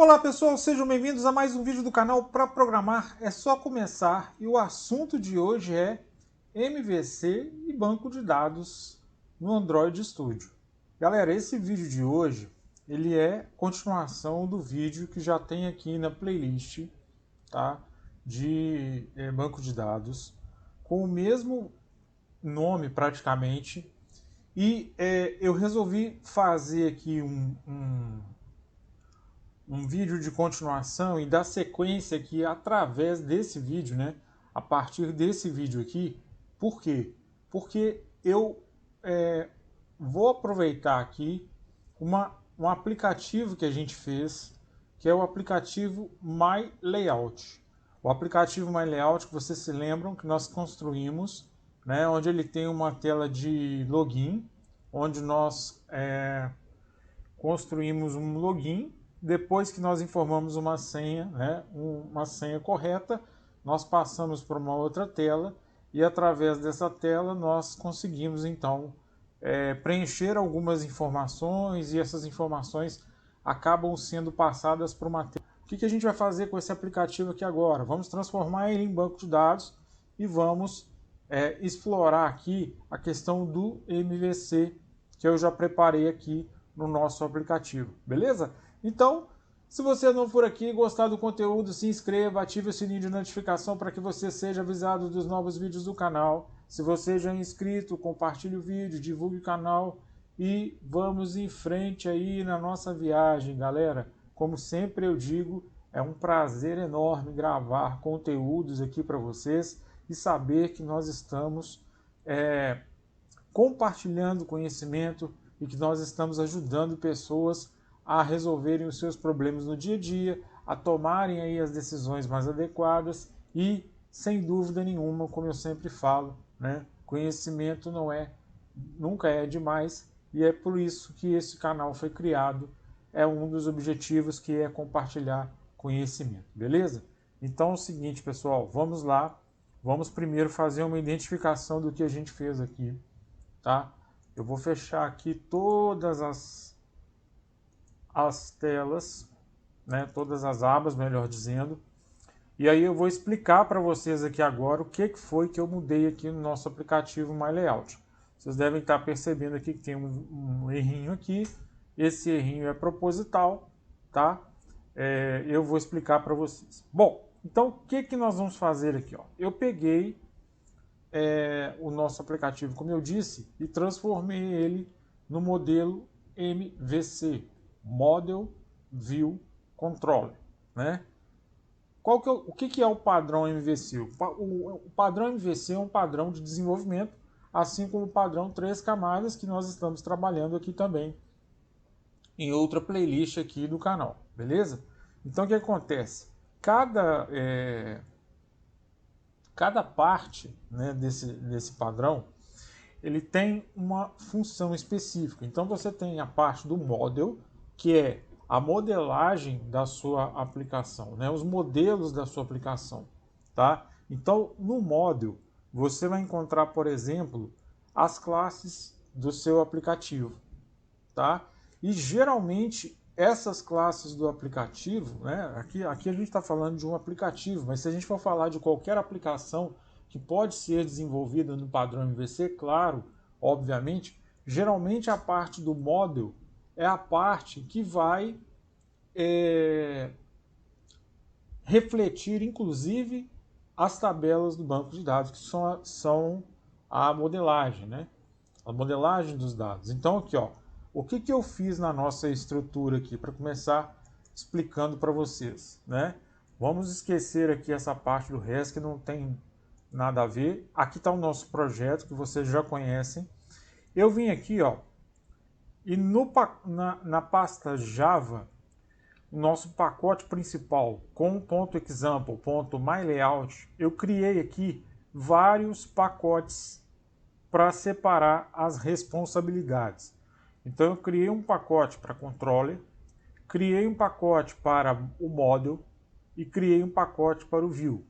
Olá pessoal, sejam bem-vindos a mais um vídeo do canal Para Programar é só começar, e o assunto de hoje é MVC e banco de dados no Android Studio. Galera, esse vídeo de hoje ele é continuação do vídeo que já tem aqui na playlist, tá? De banco de dados com o mesmo nome praticamente, e eu resolvi fazer aqui um vídeo de continuação e dar sequência aqui através desse vídeo, né? A partir desse vídeo aqui. Por quê? Porque eu vou aproveitar aqui um aplicativo que a gente fez, que é o aplicativo My Layout. O aplicativo My Layout, que vocês se lembram que nós construímos, né? Onde ele tem uma tela de login, onde nós construímos um login. Depois que nós informamos uma senha, né, uma senha correta, nós passamos para uma outra tela e através dessa tela nós conseguimos então preencher algumas informações, e essas informações acabam sendo passadas para uma tela. O que a gente vai fazer com esse aplicativo aqui agora? Vamos transformar ele em banco de dados e vamos explorar aqui a questão do MVC que eu já preparei aqui no nosso aplicativo, beleza? Então, se você não for aqui e gostar do conteúdo, se inscreva, ative o sininho de notificação para que você seja avisado dos novos vídeos do canal. Se você já é inscrito, compartilhe o vídeo, divulgue o canal e vamos em frente aí na nossa viagem, galera. Como sempre eu digo, é um prazer enorme gravar conteúdos aqui para vocês e saber que nós estamos compartilhando conhecimento e que nós estamos ajudando pessoas a resolverem os seus problemas no dia a dia, a tomarem aí as decisões mais adequadas e, sem dúvida nenhuma, como eu sempre falo, né, conhecimento nunca é demais, e é por isso que esse canal foi criado. É um dos objetivos, que é compartilhar conhecimento, beleza? Então é o seguinte, pessoal, vamos lá. Vamos primeiro fazer uma identificação do que a gente fez aqui, tá? Eu vou fechar aqui todas as telas, né, todas as abas, melhor dizendo, e aí eu vou explicar para vocês aqui agora o que foi que eu mudei aqui no nosso aplicativo My Layout. Vocês devem estar percebendo aqui que tem um errinho aqui, esse errinho é proposital, tá? Eu vou explicar para vocês. Bom, então o que nós vamos fazer aqui? Ó? Eu peguei o nosso aplicativo, como eu disse, e transformei ele no modelo MVC, Model View Controller, né? O que é o padrão MVC? O padrão MVC é um padrão de desenvolvimento, assim como o padrão 3 camadas, que nós estamos trabalhando aqui também em outra playlist aqui do canal, beleza? Então o que acontece? Cada parte, né, desse padrão, ele tem uma função específica. Então você tem a parte do model, que é a modelagem da sua aplicação, né? Os modelos da sua aplicação, tá? Então no model você vai encontrar, por exemplo, as classes do seu aplicativo, tá? E geralmente essas classes do aplicativo, né? Aqui a gente está falando de um aplicativo, mas se a gente for falar de qualquer aplicação que pode ser desenvolvida no padrão MVC, claro, obviamente, geralmente a parte do model é a parte que vai refletir, inclusive, as tabelas do banco de dados, que são a modelagem, né? A modelagem dos dados. Então, aqui, ó, o que eu fiz na nossa estrutura aqui, para começar explicando para vocês, né? Vamos esquecer aqui essa parte do resto que não tem nada a ver. Aqui está o nosso projeto, que vocês já conhecem. Eu vim aqui, ó, e na pasta Java, o nosso pacote principal com .example, .mylayout, eu criei aqui vários pacotes para separar as responsabilidades. Então eu criei um pacote para controller, criei um pacote para o model e criei um pacote para o view.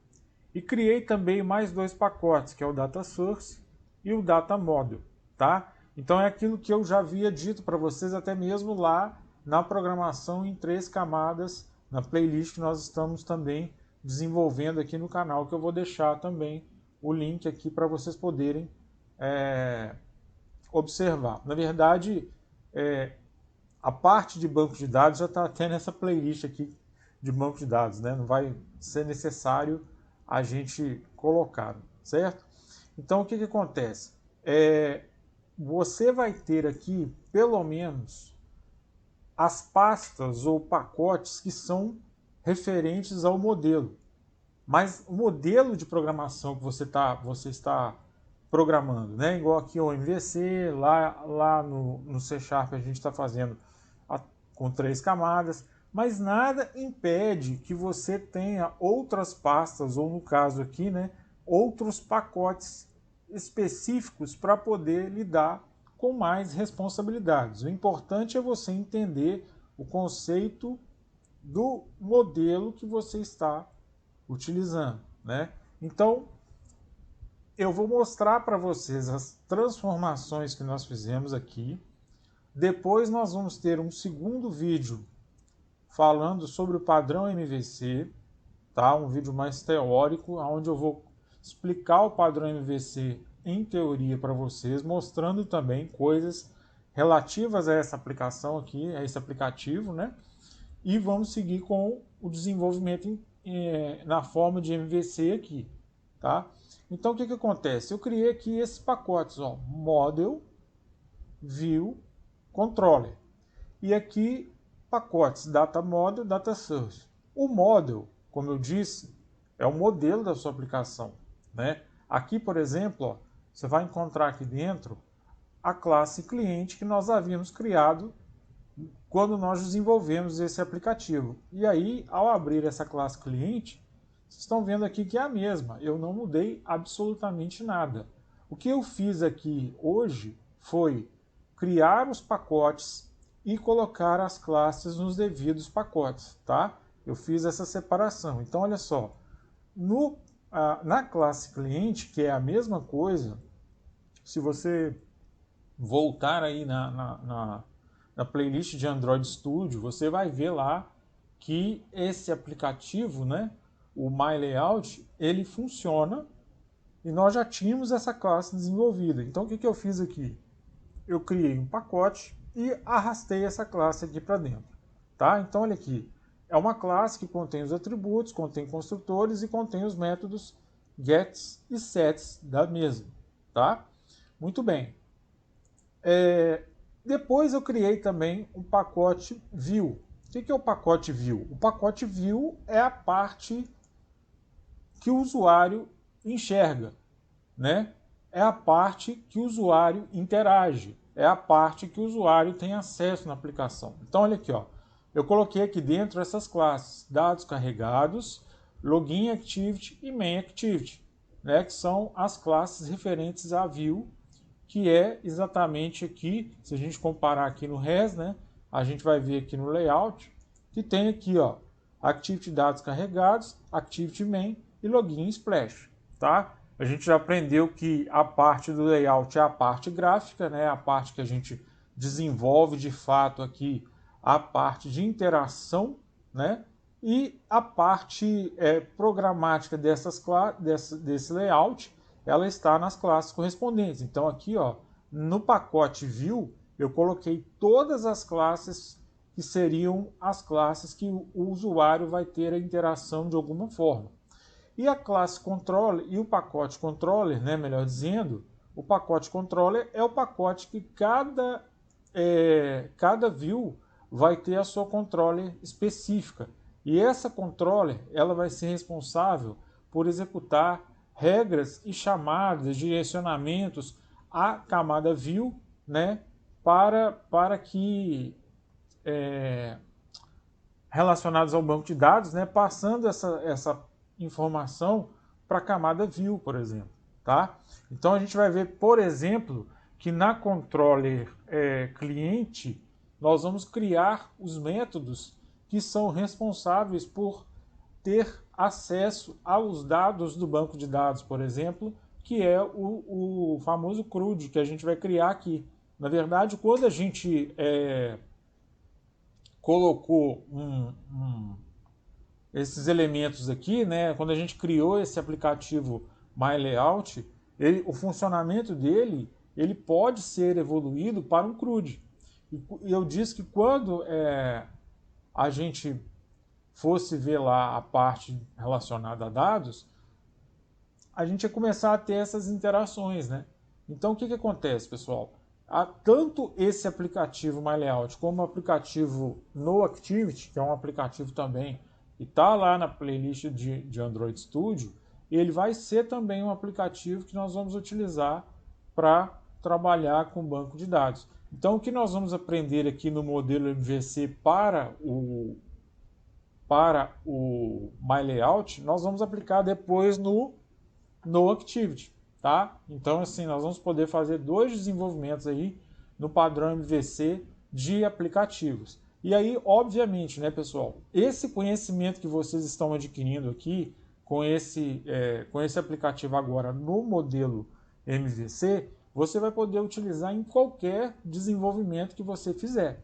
E criei também mais 2 pacotes, que é o data source e o data model, tá? Então é aquilo que eu já havia dito para vocês até mesmo lá na programação em 3 camadas na playlist que nós estamos também desenvolvendo aqui no canal, que eu vou deixar também o link aqui para vocês poderem observar. Na verdade, a parte de banco de dados já está até nessa playlist aqui de banco de dados, né? Não vai ser necessário a gente colocar, certo? Então, o que acontece? Você vai ter aqui, pelo menos, as pastas ou pacotes que são referentes ao modelo. Mas o modelo de programação que você está programando, né? Igual aqui o MVC, lá no C# a gente está fazendo com 3 camadas, mas nada impede que você tenha outras pastas, ou no caso aqui, né, outros pacotes específicos para poder lidar com mais responsabilidades. O importante é você entender o conceito do modelo que você está utilizando, né? Então, eu vou mostrar para vocês as transformações que nós fizemos aqui. Depois nós vamos ter um segundo vídeo falando sobre o padrão MVC, tá? Um vídeo mais teórico, onde eu vou explicar o padrão MVC em teoria para vocês, mostrando também coisas relativas a essa aplicação aqui, a esse aplicativo, né? E vamos seguir com o desenvolvimento na forma de MVC aqui, tá? Então, o que acontece? Eu criei aqui esses pacotes, ó, Model, View, Controller. E aqui, pacotes Data Model, Data Source. O Model, como eu disse, é o modelo da sua aplicação, né? Aqui, por exemplo, ó, você vai encontrar aqui dentro a classe cliente que nós havíamos criado quando nós desenvolvemos esse aplicativo. E aí, ao abrir essa classe cliente, vocês estão vendo aqui que é a mesma. Eu não mudei absolutamente nada. O que eu fiz aqui hoje foi criar os pacotes e colocar as classes nos devidos pacotes, tá? Eu fiz essa separação. Então, olha só, na classe cliente, que é a mesma coisa, se você voltar aí na playlist de Android Studio, você vai ver lá que esse aplicativo, né, o My Layout, ele funciona e nós já tínhamos essa classe desenvolvida. Então, o que eu fiz aqui? Eu criei um pacote e arrastei essa classe aqui para dentro, tá? Então, olha aqui, é uma classe que contém os atributos, contém construtores e contém os métodos gets e sets da mesma, tá? Muito bem. Depois eu criei também um pacote View. O que é o pacote View? O pacote View é a parte que o usuário enxerga, né? É a parte que o usuário interage, é a parte que o usuário tem acesso na aplicação. Então, olha aqui, ó, eu coloquei aqui dentro essas classes, dados carregados, login activity e main activity, né? Que são as classes referentes a View, que é exatamente aqui, se a gente comparar aqui no res, né, a gente vai ver aqui no layout, que tem aqui, ó, activity dados carregados, activity main e login splash, tá? A gente já aprendeu que a parte do layout é a parte gráfica, né, a parte que a gente desenvolve de fato aqui, a parte de interação, né, e a parte programática desse layout, ela está nas classes correspondentes. Então aqui, ó, no pacote View, eu coloquei todas as classes que seriam as classes que o usuário vai ter a interação de alguma forma. E a classe Controller e o pacote Controller, né, melhor dizendo, o pacote Controller é o pacote que cada View vai ter a sua Controller específica. E essa Controller, ela vai ser responsável por executar regras e chamadas, direcionamentos à camada View, né, para que relacionados ao banco de dados, né, passando essa informação para a camada View, por exemplo, tá? Então a gente vai ver, por exemplo, que na controller cliente nós vamos criar os métodos que são responsáveis por ter acesso aos dados do banco de dados, por exemplo, que é o famoso CRUD que a gente vai criar aqui. Na verdade, quando a gente colocou esses elementos aqui, né, quando a gente criou esse aplicativo MyLayout, o funcionamento dele ele pode ser evoluído para um CRUD. E eu disse que quando a gente fosse ver lá a parte relacionada a dados, a gente ia começar a ter essas interações, né? Então o que acontece, pessoal? Tanto esse aplicativo MyLayout como o aplicativo NoActivity, que é um aplicativo também que está lá na playlist de Android Studio, ele vai ser também um aplicativo que nós vamos utilizar para trabalhar com banco de dados. Então o que nós vamos aprender aqui no modelo MVC para o MyLayout, nós vamos aplicar depois no NoActivity, tá? Então, assim, nós vamos poder fazer 2 desenvolvimentos aí no padrão MVC de aplicativos. E aí, obviamente, né, pessoal, esse conhecimento que vocês estão adquirindo aqui com esse aplicativo agora no modelo MVC, você vai poder utilizar em qualquer desenvolvimento que você fizer,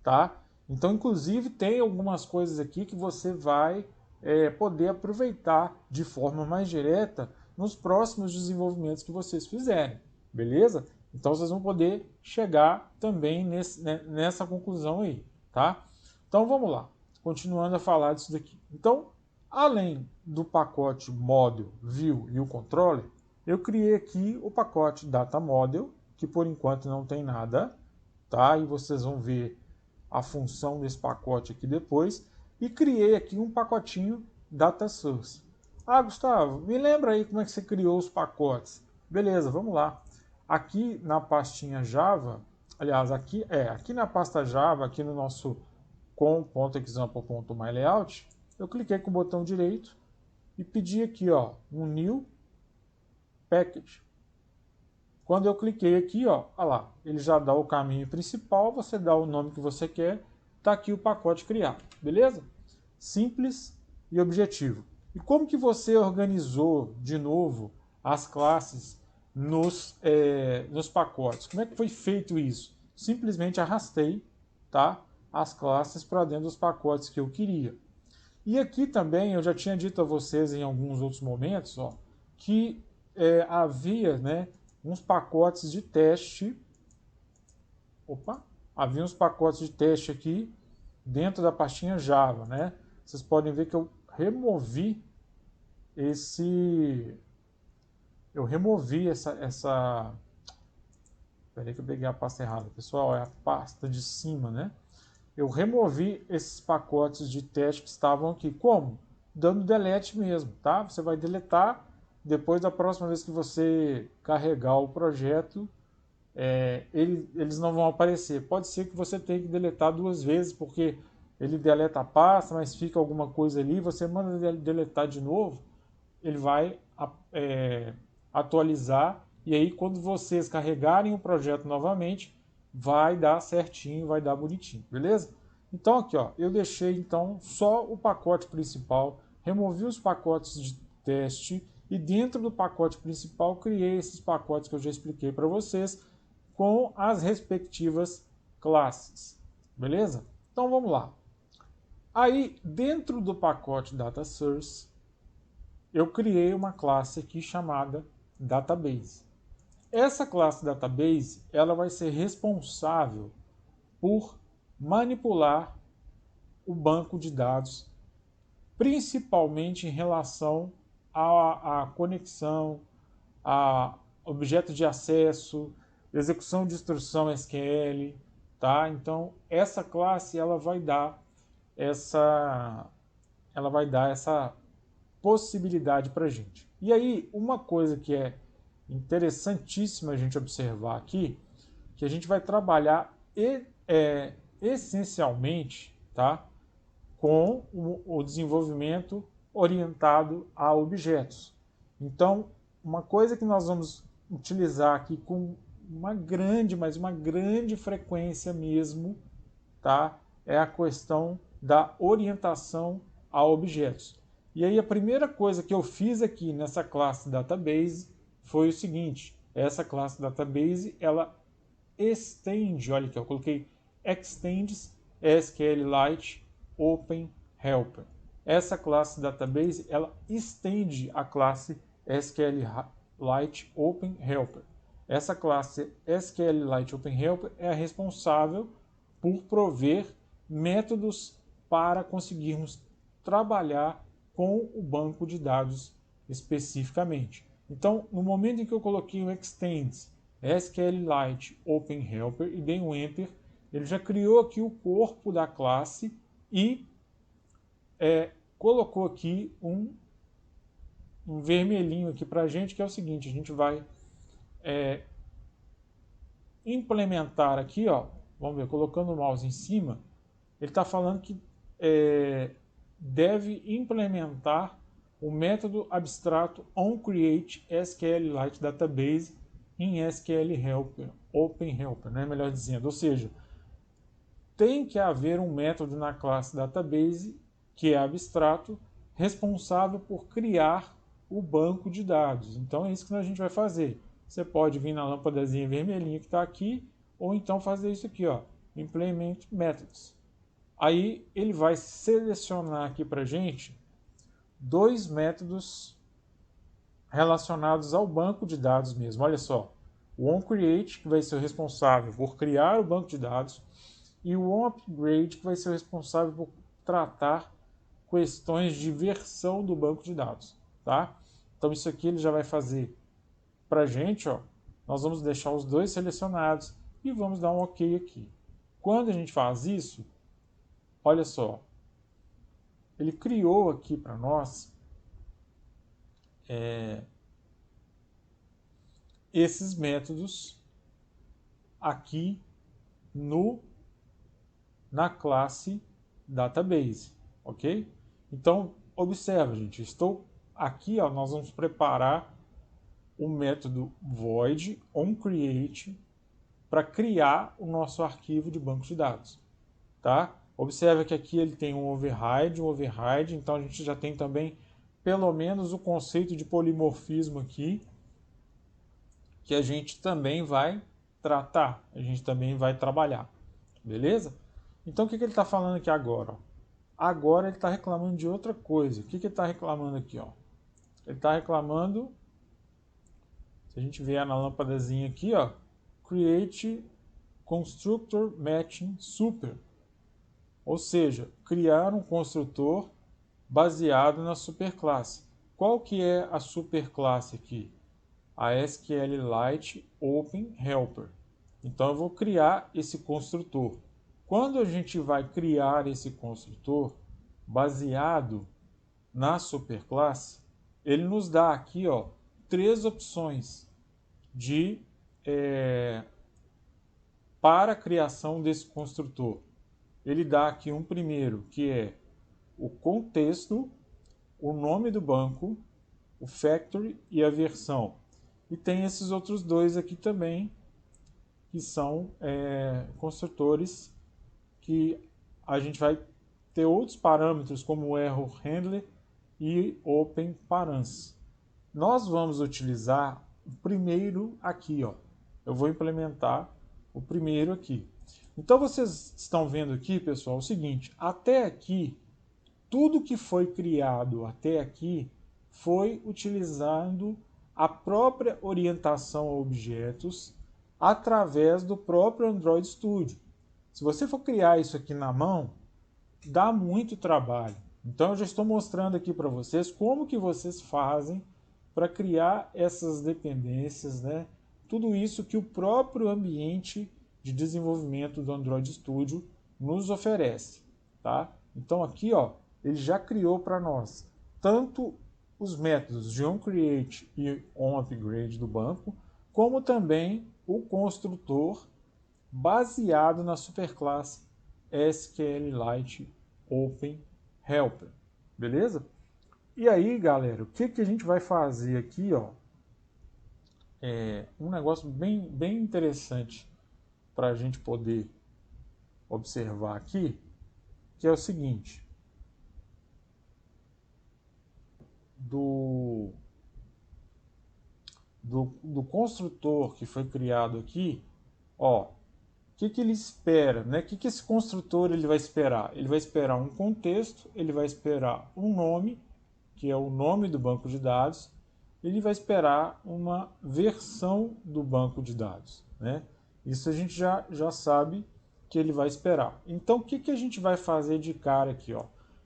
tá? Então, inclusive, tem algumas coisas aqui que você vai poder aproveitar de forma mais direta nos próximos desenvolvimentos que vocês fizerem, beleza? Então, vocês vão poder chegar também nessa conclusão aí, tá? Então, vamos lá. Continuando a falar disso daqui. Então, além do pacote Model, View e o Controller, eu criei aqui o pacote Data Model, que por enquanto não tem nada, tá? E vocês vão ver a função desse pacote aqui depois, e criei aqui um pacotinho Data Source. Ah, Gustavo, me lembra aí como é que você criou os pacotes. Beleza, vamos lá. Aqui na pastinha Java, aliás, aqui na pasta Java, aqui no nosso com.example.mylayout, eu cliquei com o botão direito e pedi aqui, ó, um New Package. Quando eu cliquei aqui, ó, olha lá, ele já dá o caminho principal, você dá o nome que você quer, tá aqui o pacote criado, beleza? Simples e objetivo. E como que você organizou de novo as classes nos pacotes? Como é que foi feito isso? Simplesmente arrastei, tá, as classes para dentro dos pacotes que eu queria. E aqui também eu já tinha dito a vocês em alguns outros momentos, ó, que havia, né, uns pacotes de teste. Havia uns pacotes de teste aqui dentro da pastinha Java, né? Vocês podem ver que eu removi essa. Peraí que eu peguei a pasta errada, pessoal. É a pasta de cima, né? Eu removi esses pacotes de teste que estavam aqui. Como? Dando delete mesmo, tá? Você vai deletar. Depois da próxima vez que você carregar o projeto, eles não vão aparecer. Pode ser que você tenha que deletar 2 vezes, porque ele deleta a pasta, mas fica alguma coisa ali, você manda deletar de novo, ele vai atualizar, e aí quando vocês carregarem o projeto novamente, vai dar certinho, vai dar bonitinho, beleza? Então aqui, ó, eu deixei então só o pacote principal, removi os pacotes de teste, e dentro do pacote principal criei esses pacotes que eu já expliquei para vocês, com as respectivas classes, beleza? Então vamos lá. Aí, dentro do pacote Data Source, eu criei uma classe aqui chamada Database. Essa classe Database, ela vai ser responsável por manipular o banco de dados, principalmente em relação à conexão, a objeto de acesso, execução de instrução SQL, tá? Então essa classe ela vai dar essa possibilidade para a gente. E aí uma coisa que é interessantíssima a gente observar aqui, que a gente vai trabalhar essencialmente, tá, com o desenvolvimento orientado a objetos. Então uma coisa que nós vamos utilizar aqui com mas uma grande frequência mesmo, tá? É a questão da orientação a objetos. E aí a primeira coisa que eu fiz aqui nessa classe Database foi o seguinte: essa classe Database, ela estende, olha aqui, eu coloquei extends SQLite Open Helper. essa classe database ela estende a classe SQLite Open Helper. Essa classe SQLite Open Helper é a responsável por prover métodos para conseguirmos trabalhar com o banco de dados especificamente. Então, no momento em que eu coloquei o extends SQLite Open Helper e dei um Enter, ele já criou aqui o corpo da classe e colocou aqui um vermelhinho aqui para a gente, que é o seguinte: a gente vai implementar aqui, ó, vamos ver, colocando o mouse em cima, ele está falando que deve implementar o método abstrato onCreate SQLite Database em SQL Helper, Open Helper, né, melhor dizendo. Ou seja, tem que haver um método na classe Database, que é abstrato, responsável por criar o banco de dados. Então é isso que a gente vai fazer. Você pode vir na lâmpadazinha vermelhinha que está aqui, ou então fazer isso aqui, ó, Implement Methods. Aí ele vai selecionar aqui para a gente dois métodos relacionados ao banco de dados mesmo. Olha só, o onCreate, que vai ser o responsável por criar o banco de dados, e o onUpgrade, que vai ser o responsável por tratar questões de versão do banco de dados. Tá? Então isso aqui ele já vai fazer para a gente. Ó, nós vamos deixar os dois selecionados e vamos dar um OK aqui. Quando a gente faz isso, olha só, ele criou aqui para nós esses métodos aqui na classe database, ok? Então, observa, gente, estou aqui, ó, nós vamos preparar o método void onCreate para criar o nosso arquivo de banco de dados, tá? Observa que aqui ele tem um override, então a gente já tem também pelo menos o conceito de polimorfismo aqui, que a gente também vai tratar, a gente também vai trabalhar, beleza? Então o que ele está falando aqui agora? Ó? Agora ele está reclamando de outra coisa. O que ele está reclamando aqui? Ó? Ele está reclamando, se a gente vier na lâmpadazinha aqui, ó, Create Constructor Matching Super. Ou seja, criar um construtor baseado na superclasse. Qual que é a superclasse aqui? A SQLite Open Helper. Então eu vou criar esse construtor. Quando a gente vai criar esse construtor baseado na superclasse, ele nos dá aqui, ó, três opções para a criação desse construtor. Ele dá aqui um primeiro, que é o contexto, o nome do banco, o factory e a versão. E tem esses outros dois aqui também, que são construtores que a gente vai ter outros parâmetros, como o error handler e open params. Nós vamos utilizar o primeiro aqui, ó. Eu vou implementar o primeiro aqui. Então vocês estão vendo aqui, pessoal, o seguinte: até aqui, tudo que foi criado até aqui foi utilizando a própria orientação a objetos através do próprio Android Studio. Se você for criar isso aqui na mão, dá muito trabalho. Então eu já estou mostrando aqui para vocês como que vocês fazem para criar essas dependências, né? Tudo isso que o próprio ambiente de desenvolvimento do Android Studio nos oferece, tá? Então aqui, ó, ele já criou para nós tanto os métodos de onCreate e onUpgrade do banco, como também o construtor baseado na superclasse SQLite Open Helper, beleza? E aí, galera, o que a gente vai fazer aqui, ó, um negócio bem interessante para a gente poder observar aqui, que é o seguinte: do construtor que foi criado aqui, ó, que ele espera, né? O que esse construtor ele vai esperar? Ele vai esperar um contexto, ele vai esperar um nome, que é o nome do banco de dados, ele vai esperar uma versão do banco de dados, né? Isso a gente já sabe que ele vai esperar. Então, o que a gente vai fazer de cara aqui, ó?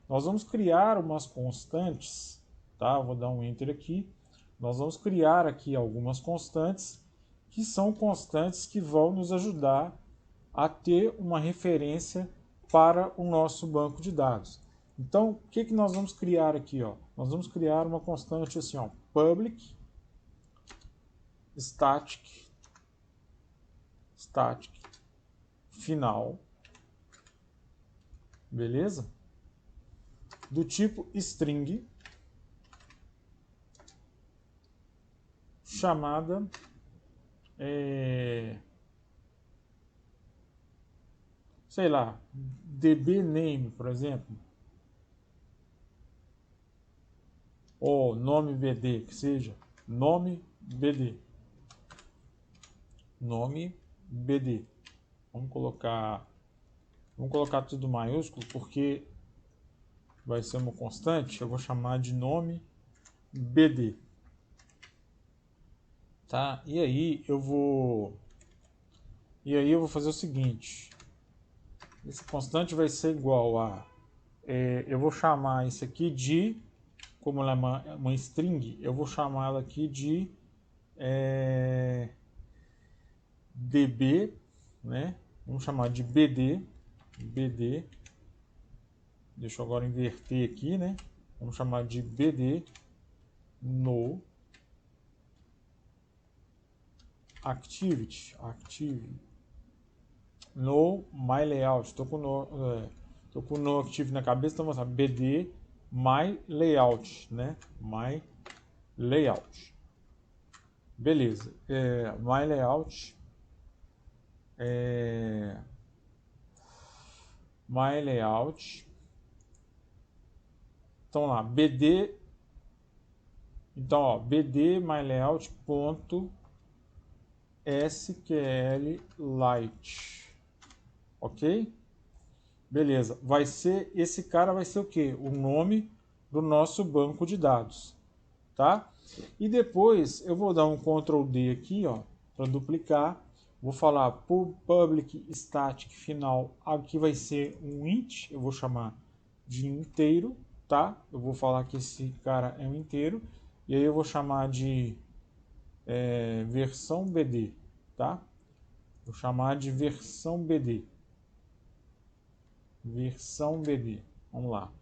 Nós vamos criar umas constantes, tá? Vou dar um enter aqui. Nós vamos criar aqui algumas constantes, que são constantes que vão nos ajudar a ter uma referência para o nosso banco de dados. Então, o que nós vamos criar aqui, ó? Nós vamos criar uma constante assim, ó, public static final, beleza? Do tipo string, chamada sei lá, dbName, por exemplo, ou nome BD, que seja nome BD. Nome BD. Vamos colocar tudo maiúsculo, porque vai ser uma constante. Eu vou chamar de nome BD. Tá? E aí eu vou fazer o seguinte. Esse constante vai ser igual a... eu vou chamar isso aqui de... Como ela é uma string, eu vou chamar ela aqui de... db, né? Vamos chamar de bd. Deixa eu agora inverter aqui, né? Vamos chamar de bd no active no my layout. Estou com no active na cabeça, então vamos lá, bd my layout, né? My layout. Beleza. My layout. My layout. Então lá, bd. Então, ó, bd my layout ponto SQLite. Ok? Beleza. Esse cara vai ser o quê? O nome do nosso banco de dados. Tá? E depois eu vou dar um Ctrl D aqui, ó, para duplicar. Vou falar public static final. Aqui vai ser um int. Eu vou chamar de inteiro, tá? Eu vou falar que esse cara é um inteiro. E aí eu vou chamar de versão BD, tá? Vou chamar de versão BD. Versão BD. Vamos lá.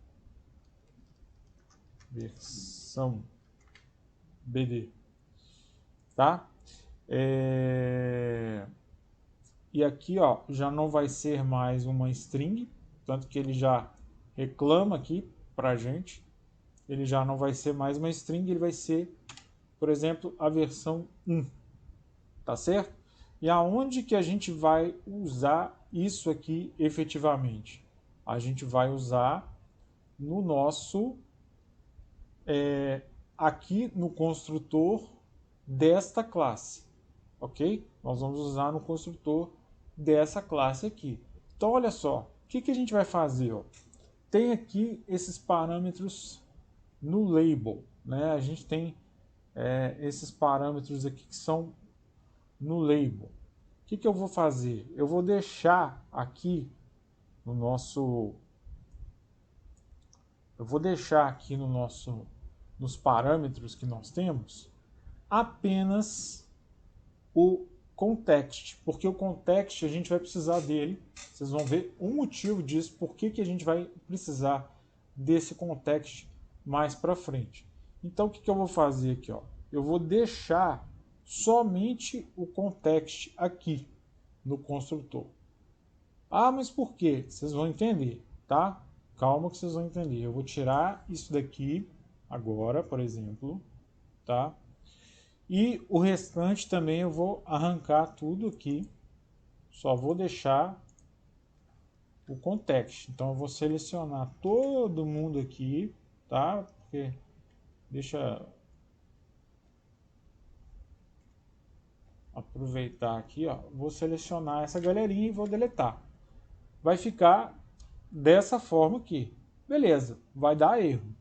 Versão BD. Tá? E aqui, ó, já não vai ser mais uma string, tanto que ele já reclama aqui pra gente. Ele já não vai ser mais uma string, ele vai ser, por exemplo, a versão 1. Tá certo? E aonde que a gente vai usar isso aqui efetivamente? A gente vai usar no nosso aqui no construtor desta classe, ok? Nós vamos usar no construtor dessa classe aqui. Então, olha só, o que a gente vai fazer? Ó? Tem aqui esses parâmetros no label, né? A gente tem esses parâmetros aqui que são no label. O que eu vou fazer? Eu vou deixar aqui no nosso... Eu vou deixar aqui no nosso... nos parâmetros que nós temos, apenas o context, porque o context a gente vai precisar dele. Vocês vão ver um motivo disso, por que a gente vai precisar desse context mais para frente. Então o que eu vou fazer aqui? Ó? Eu vou deixar somente o context aqui no construtor. Ah, mas por quê? Vocês vão entender, tá? Calma que vocês vão entender. Eu vou tirar isso daqui agora, por exemplo, tá? E o restante também eu vou arrancar tudo aqui. Só vou deixar o context. Então eu vou selecionar todo mundo aqui, tá? Porque deixa aproveitar aqui, ó, vou selecionar essa galerinha e vou deletar. Vai ficar dessa forma aqui. Beleza, vai dar erro.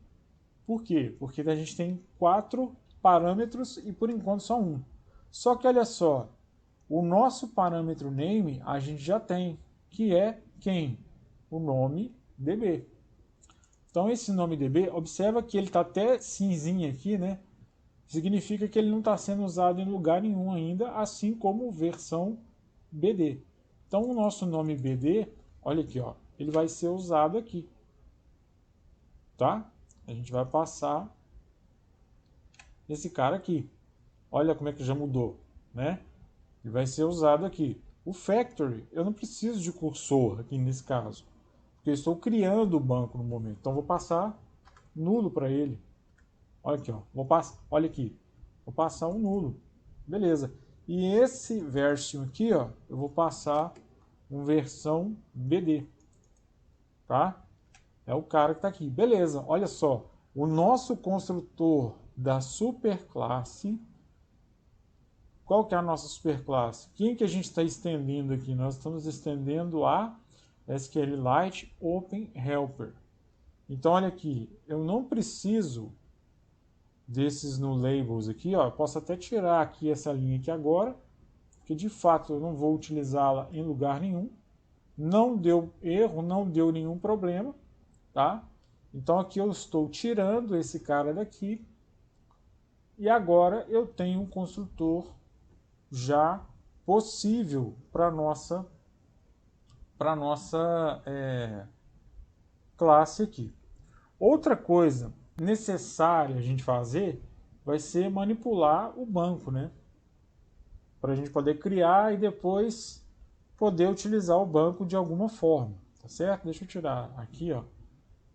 Por quê? Porque a gente tem 4 parâmetros e por enquanto só um. Só que olha só, o nosso parâmetro name a gente já tem, que é quem? O nome DB. Então esse nome DB, observa que ele está até cinzinho aqui, né? Significa que ele não está sendo usado em lugar nenhum ainda, assim como versão BD. Então o nosso nome BD, olha aqui, ó, ele vai ser usado aqui, tá? A gente vai passar esse cara aqui. Olha como é que já mudou, né? Ele vai ser usado aqui. O factory, eu não preciso de cursor aqui nesse caso, porque eu estou criando o banco no momento. Então vou passar nulo para ele. Olha aqui, ó. Olha aqui. Vou passar um nulo. Beleza. E esse version aqui, ó, eu vou passar uma versão BD. Tá? É o cara que está aqui. Beleza. Olha só. O nosso construtor da superclasse. Qual que é a nossa superclasse? Quem que a gente está estendendo aqui? Nós estamos estendendo a SQLite Open Helper. Então, olha aqui. Eu não preciso desses no labels aqui, ó, eu posso até tirar aqui essa linha aqui agora, porque de fato eu não vou utilizá-la em lugar nenhum. Não deu erro, não deu nenhum problema, tá? Então aqui eu estou tirando esse cara daqui e agora eu tenho um construtor já possível para nossa classe aqui. Outra coisa necessária a gente fazer vai ser manipular o banco, né? Para a gente poder criar e depois poder utilizar o banco de alguma forma, tá certo? Deixa eu tirar aqui, ó,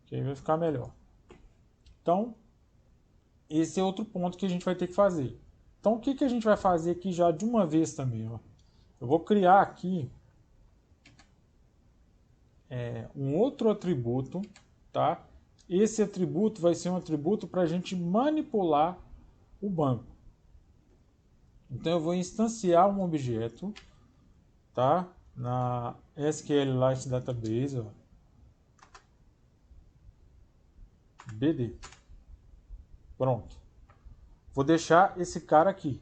que aí vai ficar melhor. Então, esse é outro ponto que a gente vai ter que fazer. Então, o que a gente vai fazer aqui já de uma vez também, ó? Eu vou criar aqui um outro atributo, tá? Esse atributo vai ser um atributo para a gente manipular o banco. Então eu vou instanciar um objeto, tá? Na SQLite Database, ó, BD. Pronto. Vou deixar esse cara aqui,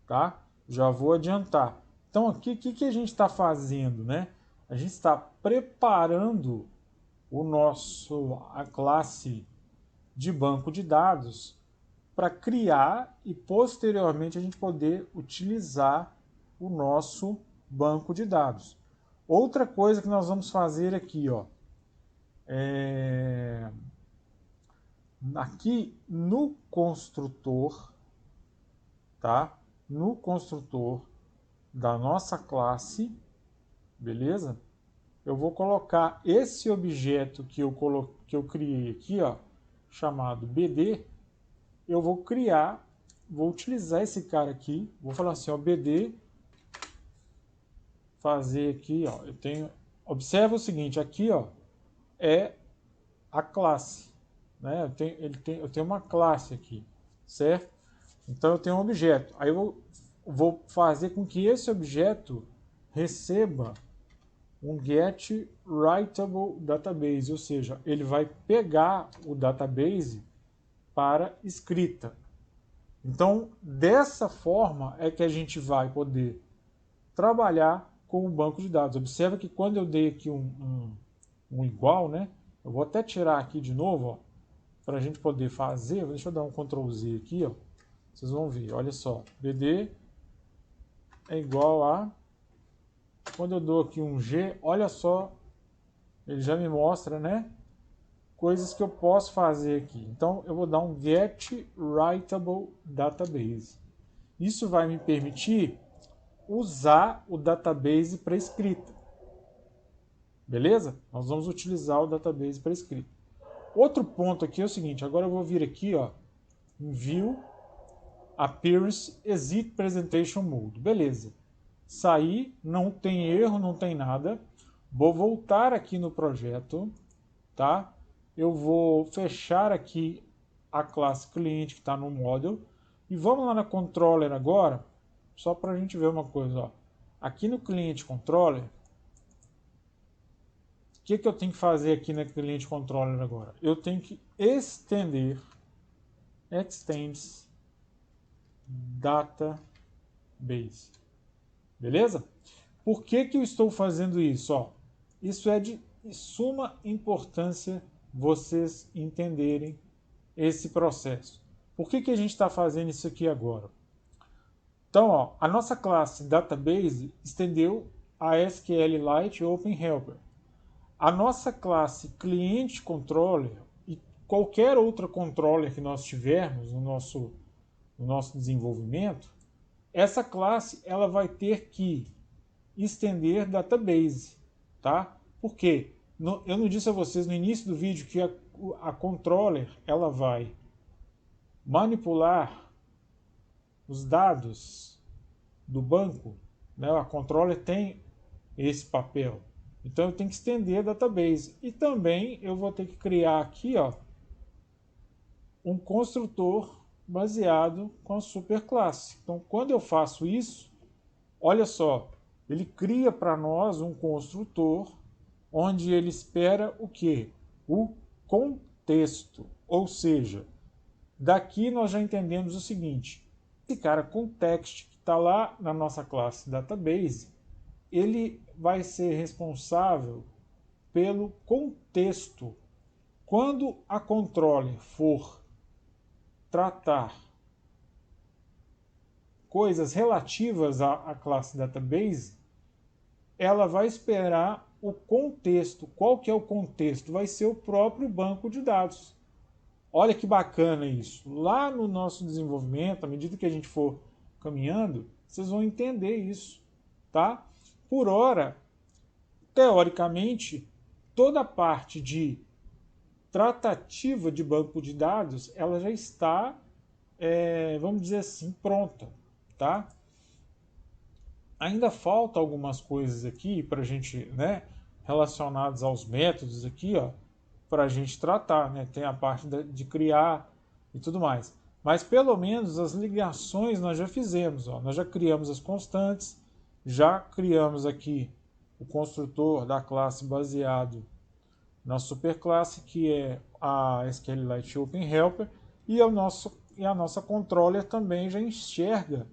tá? Já vou adiantar. Então aqui, o que a gente está fazendo, né? A gente está preparando a classe de banco de dados para criar e posteriormente a gente poder utilizar o nosso banco de dados. Outra coisa que nós vamos fazer aqui, ó, aqui no construtor, tá? No construtor da nossa classe, beleza? Eu vou colocar esse objeto que eu criei aqui, ó, chamado BD. Eu vou criar, vou utilizar esse cara aqui, vou falar assim, ó, BD, fazer aqui, ó, eu tenho, observa o seguinte, aqui, ó, é a classe, né? Eu tenho uma classe aqui, certo? Então eu tenho um objeto. Aí eu vou fazer com que esse objeto receba um get writable database, ou seja, ele vai pegar o database para escrita. Então, dessa forma é que a gente vai poder trabalhar com o banco de dados. Observa que quando eu dei aqui um igual, né? Eu vou até tirar aqui de novo, para a gente poder fazer. Deixa eu dar um Ctrl Z aqui, ó. Vocês vão ver, olha só. BD é igual a... Quando eu dou aqui um G, olha só, ele já me mostra, né? Coisas que eu posso fazer aqui. Então, eu vou dar um get writable database. Isso vai me permitir usar o database para escrita. Beleza? Nós vamos utilizar o database para escrita. Outro ponto aqui é o seguinte, agora eu vou vir aqui, ó, em View, Appearance, Exit Presentation Mode. Beleza. Saí, não tem erro, não tem nada. Vou voltar aqui no projeto, tá? Eu vou fechar aqui a classe cliente que está no model. E vamos lá na controller agora só para a gente ver uma coisa. Ó. Aqui no cliente controller, o que eu tenho que fazer aqui no cliente controller agora? Eu tenho que estender extends database. Beleza? Por que eu estou fazendo isso? Ó, isso é de suma importância vocês entenderem esse processo. Por que a gente está fazendo isso aqui agora? Então, ó, a nossa classe Database estendeu a SQLite Open Helper. A nossa classe Cliente Controller e qualquer outra controller que nós tivermos no nosso desenvolvimento, essa classe ela vai ter que estender Database, tá? Por quê? Eu não disse a vocês no início do vídeo que a controller ela vai manipular os dados do banco, né? A controller tem esse papel. Então eu tenho que estender a database. E também eu vou ter que criar aqui, ó, um construtor baseado com a superclasse. Então quando eu faço isso, olha só, ele cria para nós um construtor onde ele espera o quê? O contexto. Ou seja, daqui nós já entendemos o seguinte: esse cara context que está lá na nossa classe database, ele vai ser responsável pelo contexto. Quando a controller for tratar coisas relativas à classe database, ela vai esperar o contexto. Qual que é o contexto? Vai ser o próprio banco de dados. Olha que bacana isso. Lá no nosso desenvolvimento, à medida que a gente for caminhando, vocês vão entender isso, tá? Por hora, teoricamente, toda a parte de tratativa de banco de dados, ela já está, vamos dizer assim, pronta, tá? Ainda falta algumas coisas aqui para a gente, né, relacionadas aos métodos aqui, ó, para a gente tratar, né? Tem a parte de criar e tudo mais. Mas pelo menos as ligações nós já fizemos, ó. Nós já criamos as constantes, já criamos aqui o construtor da classe baseado na superclasse, que é a SQLite Open Helper, e a nossa controller também já enxerga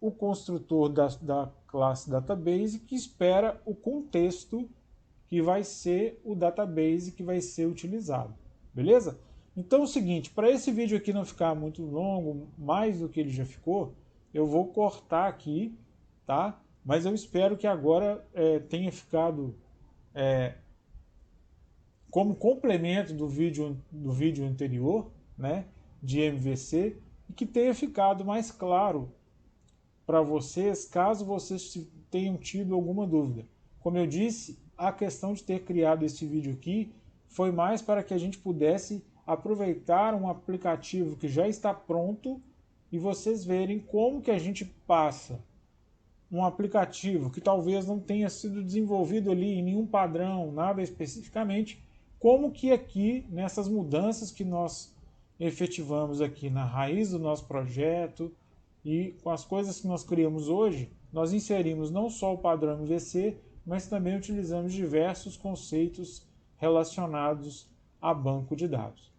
o construtor da classe database, que espera o contexto que vai ser o database que vai ser utilizado. Beleza? Então é o seguinte, para esse vídeo aqui não ficar muito longo, mais do que ele já ficou, eu vou cortar aqui, tá? Mas eu espero que agora tenha ficado como complemento do vídeo anterior, né, de MVC, e que tenha ficado mais claro para vocês, caso vocês tenham tido alguma dúvida. Como eu disse, a questão de ter criado este vídeo aqui foi mais para que a gente pudesse aproveitar um aplicativo que já está pronto e vocês verem como que a gente passa um aplicativo que talvez não tenha sido desenvolvido ali em nenhum padrão, nada especificamente, como que aqui, nessas mudanças que nós efetivamos aqui na raiz do nosso projeto e com as coisas que nós criamos hoje, nós inserimos não só o padrão MVC, mas também utilizamos diversos conceitos relacionados a banco de dados.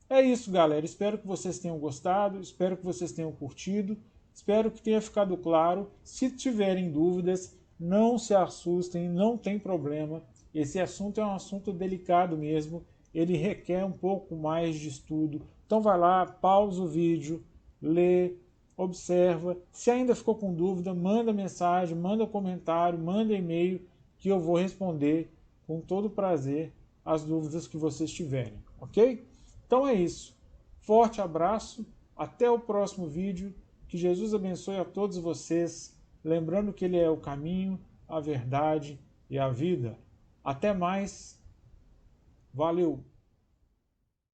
É isso, galera. Espero que vocês tenham gostado, espero que vocês tenham curtido, espero que tenha ficado claro. Se tiverem dúvidas, não se assustem, não tem problema. Esse assunto é um assunto delicado mesmo, ele requer um pouco mais de estudo. Então vai lá, pausa o vídeo, lê, observa. Se ainda ficou com dúvida, manda mensagem, manda comentário, manda e-mail, que eu vou responder com todo prazer as dúvidas que vocês tiverem, ok? Então é isso. Forte abraço, até o próximo vídeo. Que Jesus abençoe a todos vocês. Lembrando que Ele é o caminho, a verdade e a vida. Até mais. Valeu!